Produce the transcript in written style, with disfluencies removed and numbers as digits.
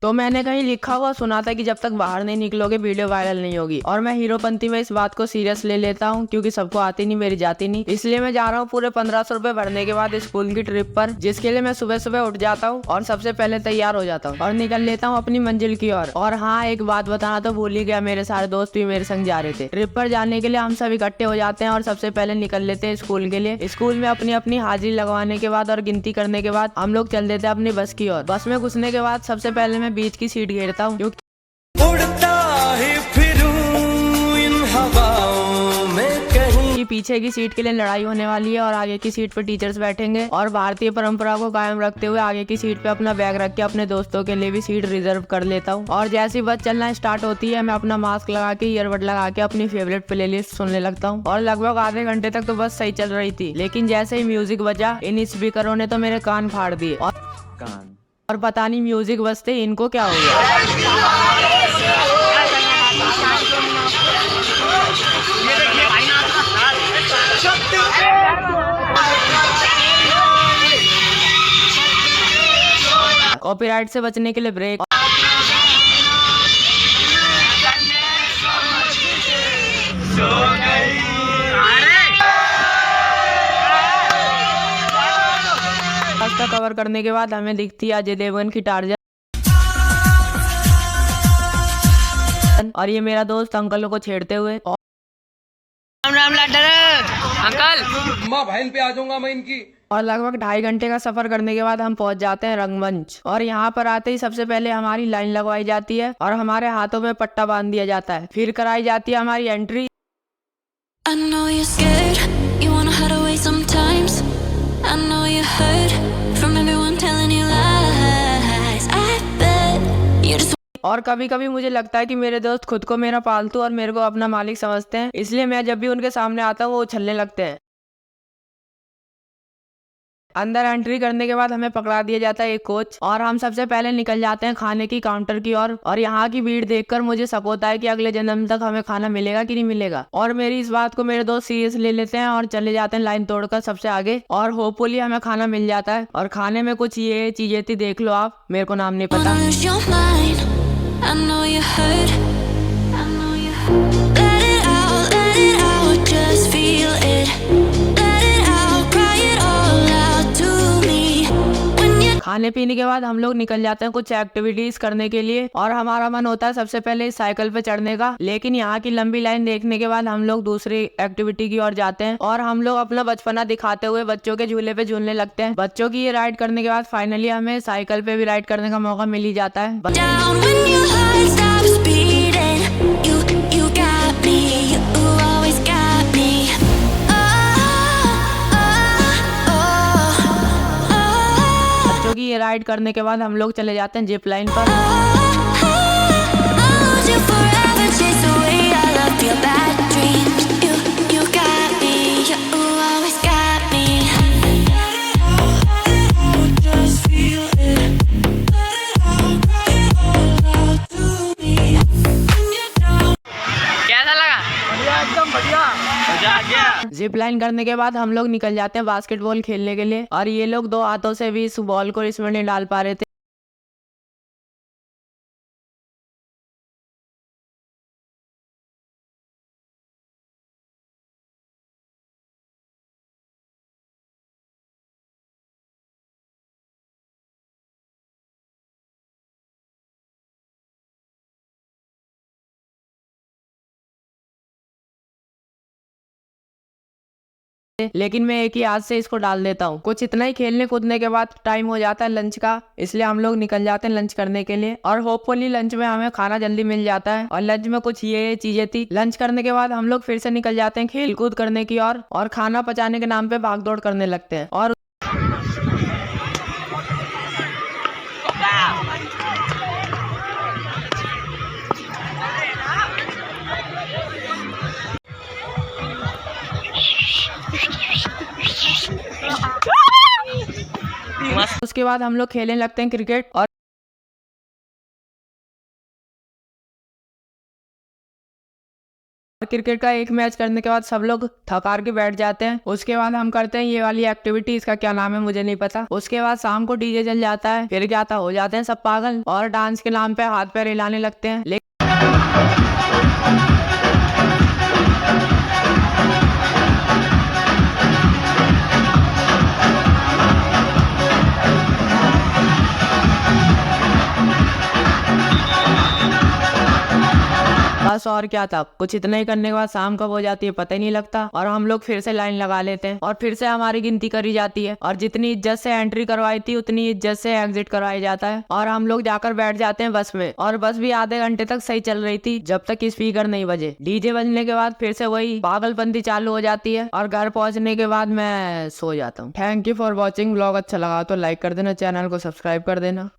तो मैंने कहीं लिखा हुआ सुना था कि जब तक बाहर नहीं निकलोगे वीडियो वायरल नहीं होगी, और मैं हीरोपंती में इस बात को सीरियस ले लेता हूँ क्योंकि सबको आती नहीं, मेरी जाती नहीं। इसलिए मैं जा रहा हूँ पूरे 1500 रुपए भरने के बाद स्कूल की ट्रिप पर, जिसके लिए मैं सुबह सुबह उठ जाता हूँ और सबसे पहले तैयार हो जाता हूँ और निकल लेता हूँ अपनी मंजिल की ओर। और हाँ, एक बात बताना तो भूल ही गया, मेरे सारे दोस्त भी मेरे संग जा रहे थे। ट्रिप पर जाने के लिए हम सब इकट्ठे हो जाते हैं और सबसे पहले निकल लेते हैं स्कूल के लिए। स्कूल में अपनी अपनी हाजिरी लगवाने के बाद और गिनती करने के बाद हम लोग चल देते हैं अपनी बस की ओर। बस में घुसने के बाद सबसे पहले मैं बीच की सीट घेरता हूँ उड़ता ही फिरूं इन हवाओं में कहीं। पीछे की सीट के लिए लड़ाई होने वाली है और आगे की सीट पर टीचर्स बैठेंगे, और भारतीय परंपरा को कायम रखते हुए आगे की सीट पे अपना बैग रख के अपने दोस्तों के लिए भी सीट रिजर्व कर लेता हूँ। और जैसी बस चलना स्टार्ट होती है, मैं अपना मास्क लगा के ईयरबड लगा के अपनी फेवरेट प्लेलिस्ट सुनने लगता हूँ। और लगभग आधे घंटे तक तो बस सही चल रही थी, लेकिन जैसे ही म्यूजिक बजा, इन स्पीकरों ने तो मेरे कान फाड़ दिए और पता नहीं म्यूजिक बजते इनको क्या हो गया। कॉपीराइट से बचने के लिए ब्रेक। रास्ता कवर करने के बाद हमें दिखती है अजय देवगन की टार्जन, और ये मेरा दोस्त अंकल को छेड़ते हुए। राम राम लाडर अंकल, माँ बहन पे आ जाऊंगा मैं इनकी। और लगभग 2.5 घंटे का सफर करने के बाद हम पहुंच जाते हैं रंगमंच, और यहाँ पर आते ही सबसे पहले हमारी लाइन लगवाई जाती है और हमारे हाथों में पट्टा बांध दिया जाता है। फिर कराई जाती है हमारी entry. I know you're scared, you wanna hide away sometimes. I know you heard from everyone telling you lies. I bet you just और कभी कभी मुझे लगता है कि मेरे दोस्त खुद को मेरा पालतू और मेरे को अपना मालिक समझते हैं, इसलिए मैं जब भी उनके सामने आता हूँ वो उछलने लगते हैं। अंदर एंट्री करने के बाद हमें पकड़ा दिया जाता है एक कोच, और हम सबसे पहले निकल जाते हैं खाने की काउंटर की ओर। और यहाँ की भीड़ देखकर मुझे शक होता है कि अगले जन्म तक हमें खाना मिलेगा कि नहीं मिलेगा, और मेरी इस बात को मेरे दोस्त सीरियस ले लेते हैं और चले जाते हैं लाइन तोड़कर सबसे आगे, और होपफुली हमें खाना मिल जाता है। और खाने में कुछ ये चीजें थी, देख लो आप, मेरे को नाम नहीं पता। wanna lose your mind. I know you heard. I know you heard. Let it out, just feel it. Let it out, cry it all out to me. When you खाने पीने के बाद हम लोग निकल जाते हैं कुछ एक्टिविटीज करने के लिए, और हमारा मन होता है सबसे पहले इस साइकिल पे चढ़ने का, लेकिन यहाँ की लंबी लाइन देखने के बाद हम लोग दूसरी एक्टिविटी की ओर जाते हैं, और हम लोग अपना बचपना दिखाते हुए बच्चों के झूले पे झूलने लगते हैं। बच्चों की ये राइड करने के बाद फाइनली हमें साइकिल पे भी राइड करने का मौका मिल ही जाता है। down, when your heart stops beating, you got me. You always got me. बच्चों की ये राइड करने के बाद हम लोग चले जाते हैं जिप लाइन पर। I'll hold you forever, chase away all of your bad dreams. You got me. You always got me. Just feel it. Let it out, cry it all out to me. When you're down. कैसा लगा? बढ़िया, एकदम बढ़िया। मजा आ गया। Zip line करने के बाद हम लोग निकल जाते हैं बास्केटबॉल खेलने के लिए, और ये लोग 2 हाथों से भी इस बॉल को इसमें नहीं डाल पा रहे थे। लेकिन मैं एक ही हाथ से इसको डाल देता हूँ। कुछ इतना ही खेलने कूदने के बाद टाइम हो जाता है लंच का, इसलिए हम लोग निकल जाते हैं लंच करने के लिए, और होपफुली लंच में हमें खाना जल्दी मिल जाता है। और लंच में कुछ ये चीजें थी। लंच करने के बाद हम लोग फिर से निकल जाते हैं खेल कूद करने की ओर, और खाना पचाने के नाम पे भाग दौड़ करने लगते हैं। और उसके बाद हम लोग खेलने लगते हैं क्रिकेट, और क्रिकेट का एक मैच करने के बाद सब लोग थक हार के बैठ जाते हैं। उसके बाद हम करते हैं ये वाली एक्टिविटी, इसका क्या नाम है मुझे नहीं पता। उसके बाद शाम को डीजे चल जाता है, फिर क्या था हो जाते हैं सब पागल और डांस के नाम पे हाथ पैर हिलाने लगते हैं। बस और क्या था, कुछ इतना ही करने के बाद शाम कब हो जाती है पता ही नहीं लगता और हम लोग फिर से लाइन लगा लेते हैं और फिर से हमारी गिनती करी जाती है और जितनी इज्जत से एंट्री करवाई थी उतनी इज्जत से एग्जिट करवाया जाता है और हम लोग जाकर बैठ जाते हैं बस में। और बस भी आधे घंटे तक सही चल रही थी जब तक स्पीकर नहीं बजे। डीजे बजने के बाद फिर से वही पागलपंती चालू हो जाती है और घर पहुंचने के बाद मैं सो जाता हूँ। Thank you for watching. Vlog अच्छा लगा तो लाइक कर देना, चैनल को सब्सक्राइब कर देना।